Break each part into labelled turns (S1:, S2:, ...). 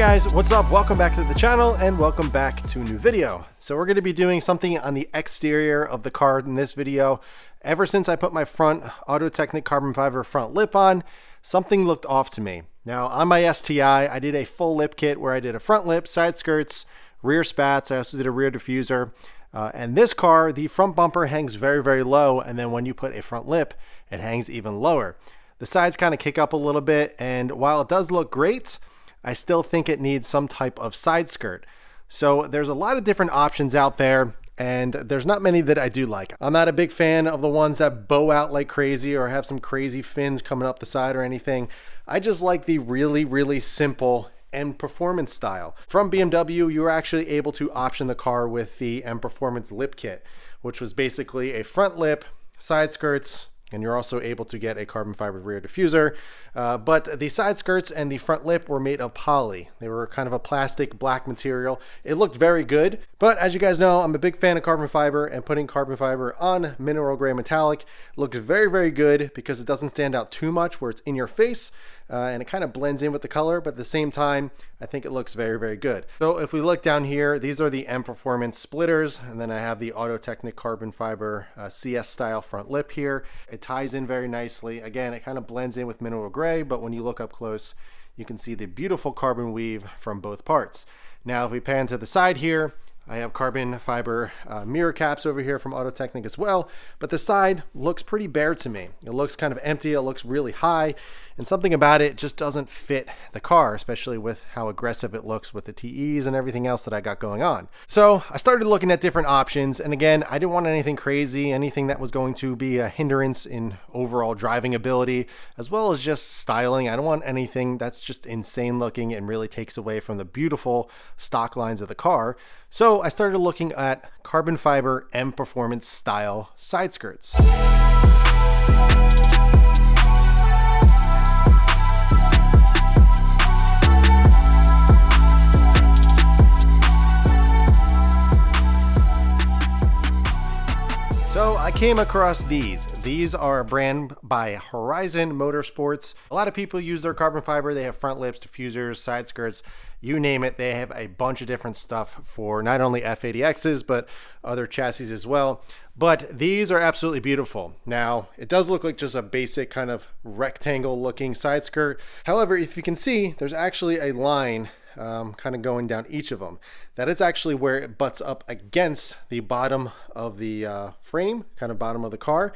S1: guys, what's up? Welcome back to the channel and welcome back to a new video. So we're going to be doing something on the exterior of the car in this video. Ever since I put my front Auto Technic carbon fiber front lip on, something looked off to me. Now on my STI, I did a full lip kit where I did a front lip, side skirts, rear spats. I also did a rear diffuser. And this car, the front bumper hangs very, very low. And then when you put a front lip, it hangs even lower. The sides kind of kick up a little bit. And while it does look great, I still think it needs some type of side skirt. So there's a lot of different options out there, and there's not many that I do like. I'm not a big fan of the ones that bow out like crazy or have some crazy fins coming up the side or anything. I just like the really, really simple M Performance style. From BMW, you were actually able to option the car with the M Performance lip kit, which was basically a front lip, side skirts, and you're also able to get a carbon fiber rear diffuser. But the side skirts and the front lip were made of poly. They were kind of a plastic black material. It looked very good, but as you guys know, I'm a big fan of carbon fiber, and putting carbon fiber on mineral gray metallic looks very, very good because it doesn't stand out too much where it's in your face. And it kind of blends in with the color, but at the same time, I think it looks very, very good. So if we look down here, these are the M Performance splitters, and then I have the Auto Technic carbon fiber CS style front lip here. It ties in very nicely. Again, it kind of blends in with mineral gray, but when you look up close, you can see the beautiful carbon weave from both parts. Now, if we pan to the side here, I have carbon fiber mirror caps over here from Auto Technic as well, but the side looks pretty bare to me. It looks kind of empty, it looks really high, and something about it just doesn't fit the car, especially with how aggressive it looks with the TEs and everything else that I got going on. So I started looking at different options, and again, I didn't want anything crazy, anything that was going to be a hindrance in overall driving ability, as well as just styling. I don't want anything that's just insane looking and really takes away from the beautiful stock lines of the car. So I started looking at carbon fiber M Performance style side skirts. So I came across these. These are a brand by Horizon Motorsports. A lot of people use their carbon fiber. They have front lips, diffusers, side skirts, you name it. They have a bunch of different stuff for not only F80Xs, but other chassis as well. But these are absolutely beautiful. Now, it does look like just a basic kind of rectangle looking side skirt. However, if you can see, there's actually a line kind of going down each of them. That is actually where it butts up against the bottom of the frame, kind of bottom of the car,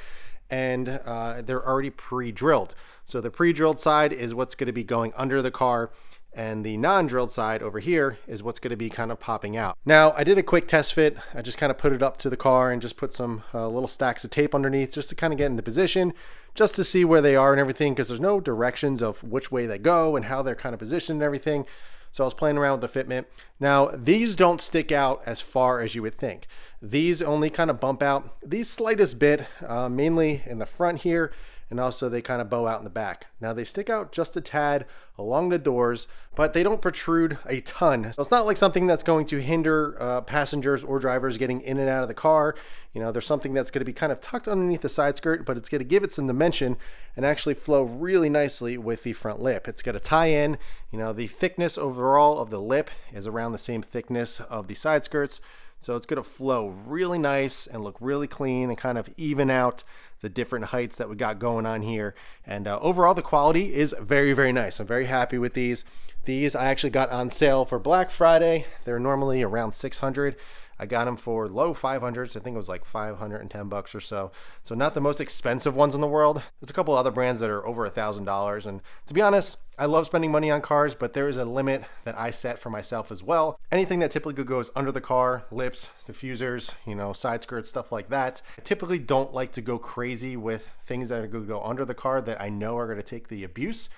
S1: and they're already pre-drilled. So the pre-drilled side is what's going to be going under the car, and the non-drilled side over here is what's going to be kind of popping out. Now, I did a quick test fit. I just kind of put it up to the car and just put some little stacks of tape underneath just to kind of get into position, just to see where they are and everything, because there's no directions of which way they go and how they're kind of positioned and everything. So I was playing around with the fitment. Now, these don't stick out as far as you would think. These only kind of bump out the slightest bit, mainly in the front here, and also they kind of bow out in the back. Now, they stick out just a tad along the doors, but they don't protrude a ton. So it's not like something that's going to hinder passengers or drivers getting in and out of the car. You know, there's something that's going to be kind of tucked underneath the side skirt, but it's going to give it some dimension and actually flow really nicely with the front lip. It's going to tie in. You know, the thickness overall of the lip is around the same thickness of the side skirts. So it's going to flow really nice and look really clean and kind of even out the different heights that we got going on here. And overall, the quality is very, very nice. I'm very happy with these. These I actually got on sale for Black Friday. They're normally around $600. I got them for low 500s. I think it was like 510 bucks or so. So not the most expensive ones in the world. There's a couple other brands that are over $1,000. And to be honest, I love spending money on cars, but there is a limit that I set for myself as well. Anything that typically goes under the car, lips, diffusers, you know, side skirts, stuff like that. I typically don't like to go crazy with things that are going to go under the car that I know are going to take the abuse.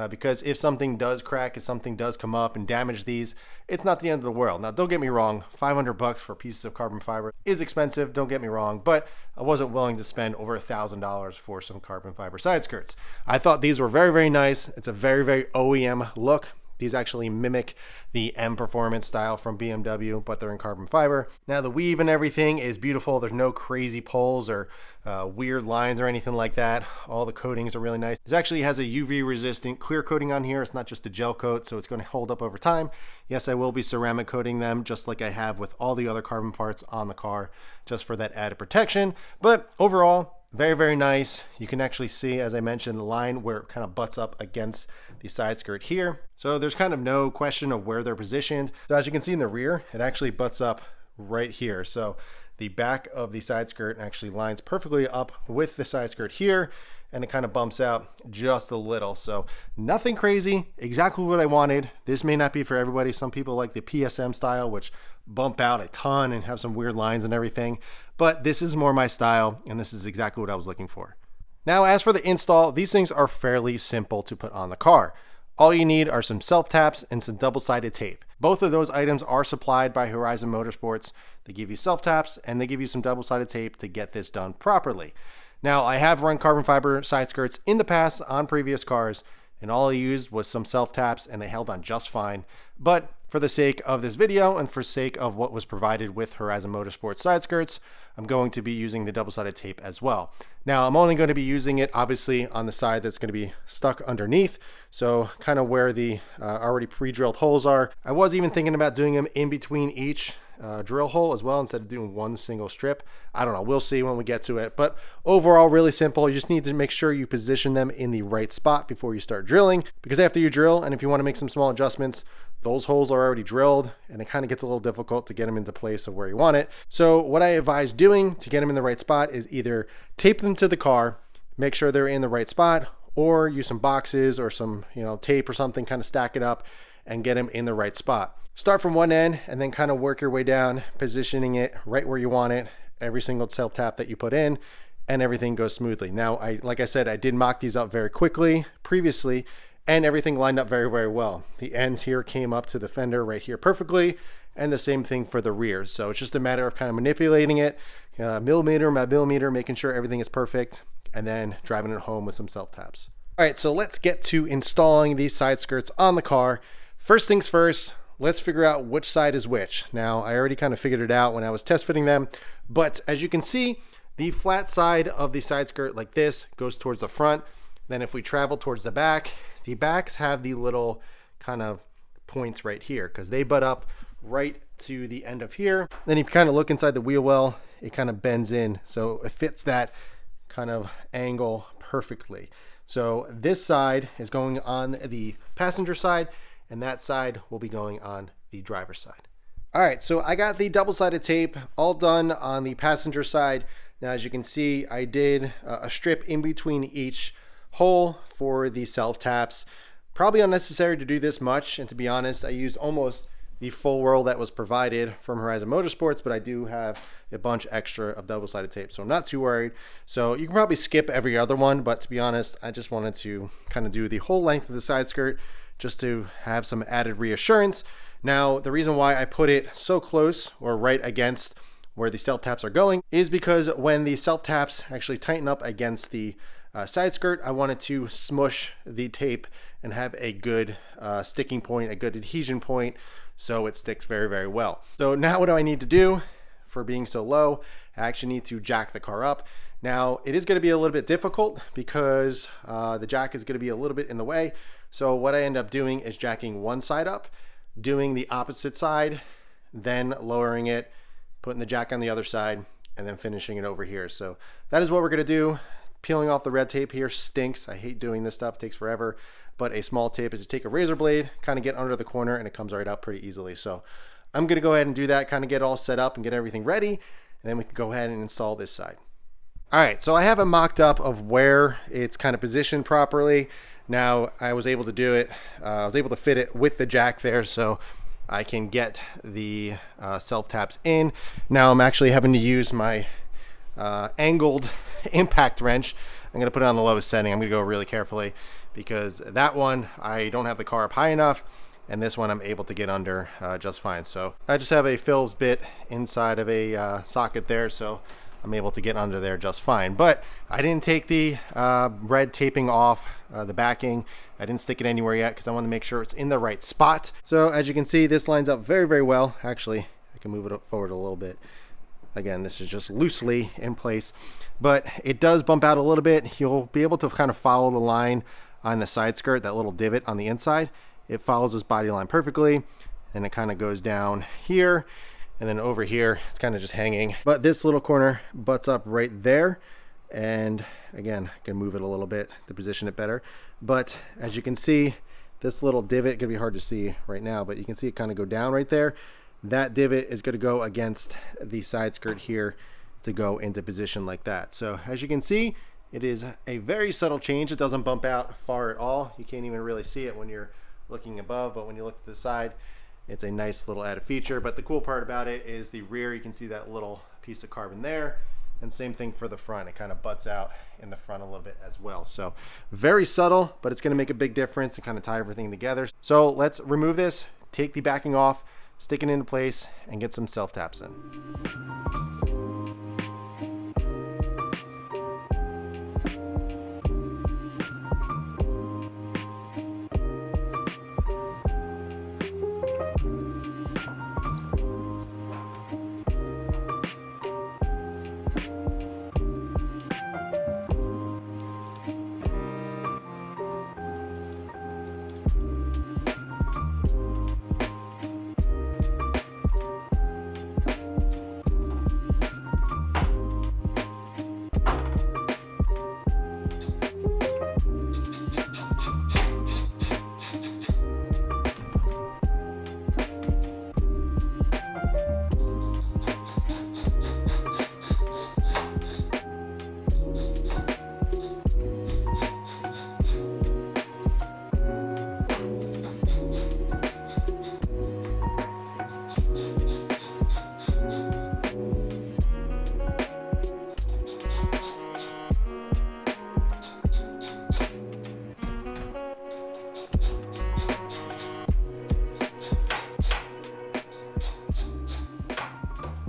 S1: Because if something does crack, if something does come up and damage these, it's not the end of the world. Now, don't get me wrong, 500 bucks for pieces of carbon fiber is expensive, don't get me wrong, but I wasn't willing to spend over $1,000 for some carbon fiber side skirts. I thought these were very, very nice. It's a very, very OEM look. These actually mimic the M Performance style from BMW, but they're in carbon fiber. Now the weave and everything is beautiful. There's no crazy pulls or weird lines or anything like that. All the coatings are really nice. This actually has a UV resistant clear coating on here. It's not just a gel coat, so it's going to hold up over time. Yes, I will be ceramic coating them just like I have with all the other carbon parts on the car, just for that added protection. But overall, very, very nice. You can actually see, as I mentioned, the line where it kind of butts up against the side skirt here. So there's kind of no question of where they're positioned. So as you can see in the rear, it actually butts up right here. So the back of the side skirt actually lines perfectly up with the side skirt here, and it kind of bumps out just a little. So nothing crazy, exactly what I wanted. This may not be for everybody. Some people like the PSM style, which bump out a ton and have some weird lines and everything, but this is more my style, and this is exactly what I was looking for. Now, as for the install, these things are fairly simple to put on the car. All you need are some self-taps and some double-sided tape. Both of those items are supplied by Horizon Motorsports. They give you self-taps and they give you some double-sided tape to get this done properly. Now, I have run carbon fiber side skirts in the past on previous cars, and all I used was some self-taps and they held on just fine. But for the sake of this video and for sake of what was provided with Horizon Motorsports side skirts, I'm going to be using the double-sided tape as well. Now, I'm only going to be using it obviously on the side that's going to be stuck underneath, so kind of where the already pre-drilled holes are. I was even thinking about doing them in between each drill hole as well, instead of doing one single strip. I don't know, we'll see when we get to it, but overall really simple. You just need to make sure you position them in the right spot before you start drilling, because after you drill, and if you want to make some small adjustments, those holes are already drilled and it kind of gets a little difficult to get them into place of where you want it. So what I advise doing to get them in the right spot is either tape them to the car, make sure they're in the right spot, or use some boxes or some tape or something, kind of stack it up and get them in the right spot. Start from one end and then kind of work your way down, positioning it right where you want it, every single self tap that you put in, and everything goes smoothly. Now, like I said, I did mock these up very quickly previously, and everything lined up very, very well. The ends here came up to the fender right here perfectly, and the same thing for the rear. So it's just a matter of kind of manipulating it, millimeter by millimeter, making sure everything is perfect, and then driving it home with some self-taps. All right, so let's get to installing these side skirts on the car. First things first, let's figure out which side is which. Now, I already kind of figured it out when I was test fitting them, but as you can see, the flat side of the side skirt like this goes towards the front. Then if we travel towards the back, the backs have the little kind of points right here because they butt up right to the end of here. Then if you kind of look inside the wheel well, it kind of bends in, so it fits that kind of angle perfectly. So this side is going on the passenger side, and that side will be going on the driver's side. All right, so I got the double-sided tape all done on the passenger side. Now, as you can see, I did a strip in between each hole for the self taps. Probably unnecessary to do this much, and to be honest, I used almost the full roll that was provided from Horizon Motorsports, but I do have a bunch extra of double-sided tape, so I'm not too worried. So you can probably skip every other one, but to be honest, I just wanted to kind of do the whole length of the side skirt just to have some added reassurance. Now, the reason why I put it so close or right against where the self taps are going is because when the self taps actually tighten up against the side skirt, I wanted to smush the tape and have a good sticking point, a good adhesion point, so it sticks very, very well. So now what do I need to do for being so low? I actually need to jack the car up. Now, it is going to be a little bit difficult because the jack is going to be a little bit in the way. So what I end up doing is jacking one side up, doing the opposite side, then lowering it, putting the jack on the other side, and then finishing it over here. So that is what we're going to do. Peeling off the red tape here stinks. I hate doing this stuff, it takes forever. But a small tape is to take a razor blade, kind of get under the corner, and it comes right out pretty easily. So I'm gonna go ahead and do that, kind of get all set up and get everything ready, and then we can go ahead and install this side. All right, so I have it mocked up of where it's kind of positioned properly. Now I was able to do it, I was able to fit it with the jack there, so I can get the self taps in. Now I'm actually having to use my angled impact wrench. I'm going to put it on the lowest setting. I'm going to go really carefully because that one I don't have the car up high enough, and this one I'm able to get under just fine. So I just have a Phillips bit inside of a socket there, so I'm able to get under there just fine. But I didn't take the red taping off the backing. I didn't stick it anywhere yet because I want to make sure it's in the right spot. So as you can see, this lines up very, very well. Actually, I can move it forward a little bit. Again, this is just loosely in place, but it does bump out a little bit. You'll be able to kind of follow the line on the side skirt, that little divot on the inside. It follows this body line perfectly, and it kind of goes down here, and then over here, it's kind of just hanging. But this little corner butts up right there, and again, I can move it a little bit to position it better. But as you can see, this little divot, gonna be hard to see right now, but you can see it kind of go down right there. That divot is going to go against the side skirt here to go into position like that. So as you can see, it is a very subtle change. It doesn't bump out far at all. You can't even really see it when you're looking above, but when you look to the side, it's a nice little added feature. But the cool part about it is the rear, you can see that little piece of carbon there, and same thing for the front. It kind of butts out in the front a little bit as well. So very subtle, but it's going to make a big difference and kind of tie everything together. So let's remove this, take the backing off, stick it into place, and get some self taps in.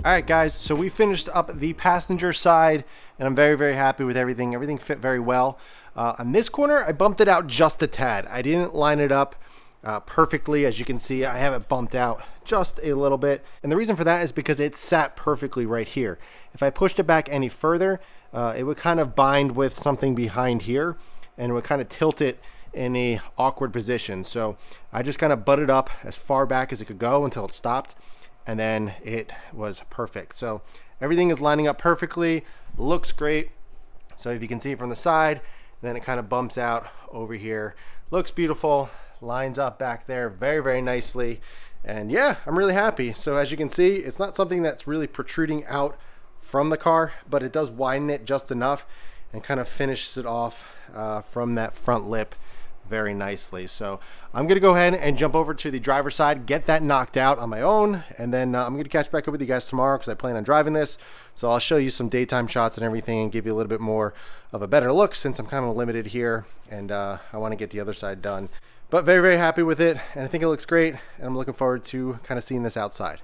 S1: All right, guys, so we finished up the passenger side, and I'm very, very happy with everything. Everything fit very well. On this corner, I bumped it out just a tad. I didn't line it up perfectly. As you can see, I have it bumped out just a little bit. And the reason for that is because it sat perfectly right here. If I pushed it back any further, it would kind of bind with something behind here, and it would kind of tilt it in a awkward position. So I just kind of butted up as far back as it could go until it stopped, and then it was perfect. So everything is lining up perfectly, looks great. So if you can see it from the side, then it kind of bumps out over here. Looks beautiful, lines up back there very, very nicely. And yeah, I'm really happy. So as you can see, it's not something that's really protruding out from the car, but it does widen it just enough and kind of finishes it off from that front lip very nicely. So I'm gonna go ahead and jump over to the driver's side, get that knocked out on my own, and then I'm gonna catch back up with you guys tomorrow because I plan on driving this. So I'll show you some daytime shots and everything and give you a little bit more of a better look since I'm kind of limited here, and I want to get the other side done. But very, very happy with it, and I think it looks great, and I'm looking forward to kind of seeing this outside.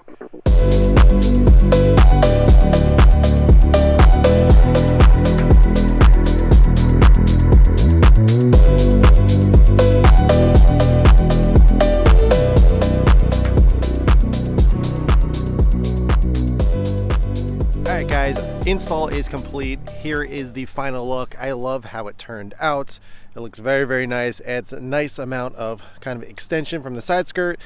S1: Install is complete. Here is the final look. I love how it turned out. It looks very, very nice. Adds a nice amount of kind of extension from the side skirt,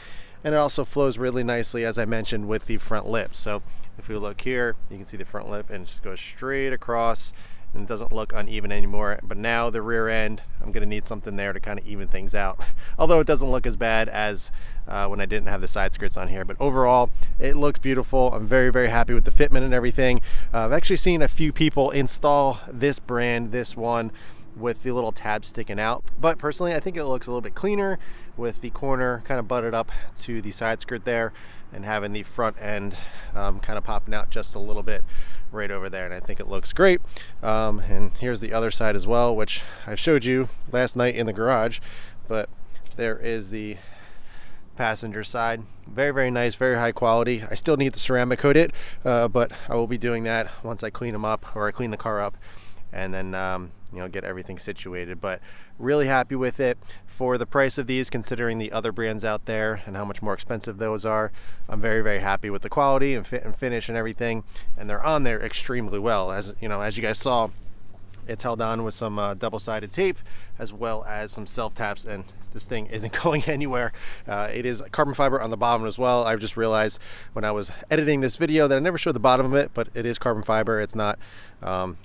S1: and it also flows really nicely, as I mentioned, with the front lip. So if we look here, you can see the front lip and it just goes straight across, and it doesn't look uneven anymore. But now the rear end, I'm gonna need something there to kind of even things out. Although it doesn't look as bad as when I didn't have the side skirts on here. But overall, it looks beautiful. I'm very, very happy with the fitment and everything. I've actually seen a few people install this brand, this one, with the little tab sticking out. But personally, I think it looks a little bit cleaner with the corner kind of butted up to the side skirt there and having the front end kind of popping out just a little bit right over there. And I think it looks great. And here's the other side as well, which I showed you last night in the garage. But there is the passenger side. Very, very nice, very high quality. I still need to ceramic coat it, but I will be doing that once I clean them up, or I clean the car up, and then you know, get everything situated. But really happy with it for the price of these, considering the other brands out there and how much more expensive those are. I'm very, very happy with the quality and fit and finish and everything, and they're on there extremely well. As you know, as you guys saw, it's held on with some double-sided tape, as well as some self-taps, and this thing isn't going anywhere. It is carbon fiber on the bottom as well. I just realized when I was editing this video that I never showed the bottom of it, but it is carbon fiber. It's not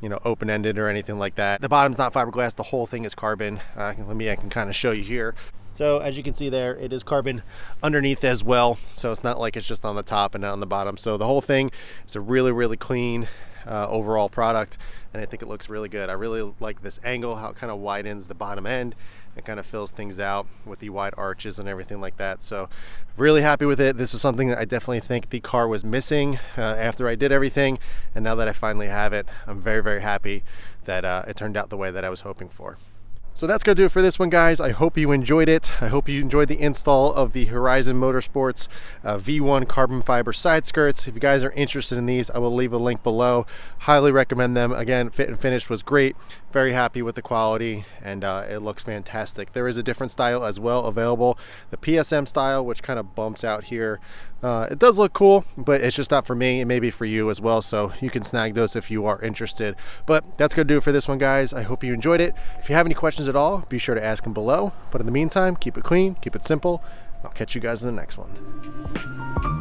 S1: you know, open-ended or anything like that. The bottom's not fiberglass. The whole thing is carbon. I can kind of show you here. So as you can see there, it is carbon underneath as well. So it's not like it's just on the top and not on the bottom. So the whole thing is a really, really clean overall product, and I think it looks really good. I really like this angle, how it kind of widens the bottom end. It kind of fills things out with the wide arches and everything like that. So really happy with it. This is something that I definitely think the car was missing after I did everything, and now that I finally have it, I'm very, very happy that it turned out the way that I was hoping for. So that's going to do it for this one, guys. I hope you enjoyed it. I hope you enjoyed the install of the Horizon Motorsports V1 carbon fiber side skirts. If you guys are interested in these, I will leave a link below. Highly recommend them. Again, fit and finish was great. Very happy with the quality, and it looks fantastic. There is a different style as well available, the PSM style, which kind of bumps out here. It does look cool, but it's just not for me. It may be for you as well, so you can snag those if you are interested. But that's going to do it for this one, guys. I hope you enjoyed it. If you have any questions at all, be sure to ask them below. But in the meantime, keep it clean, keep it simple. I'll catch you guys in the next one.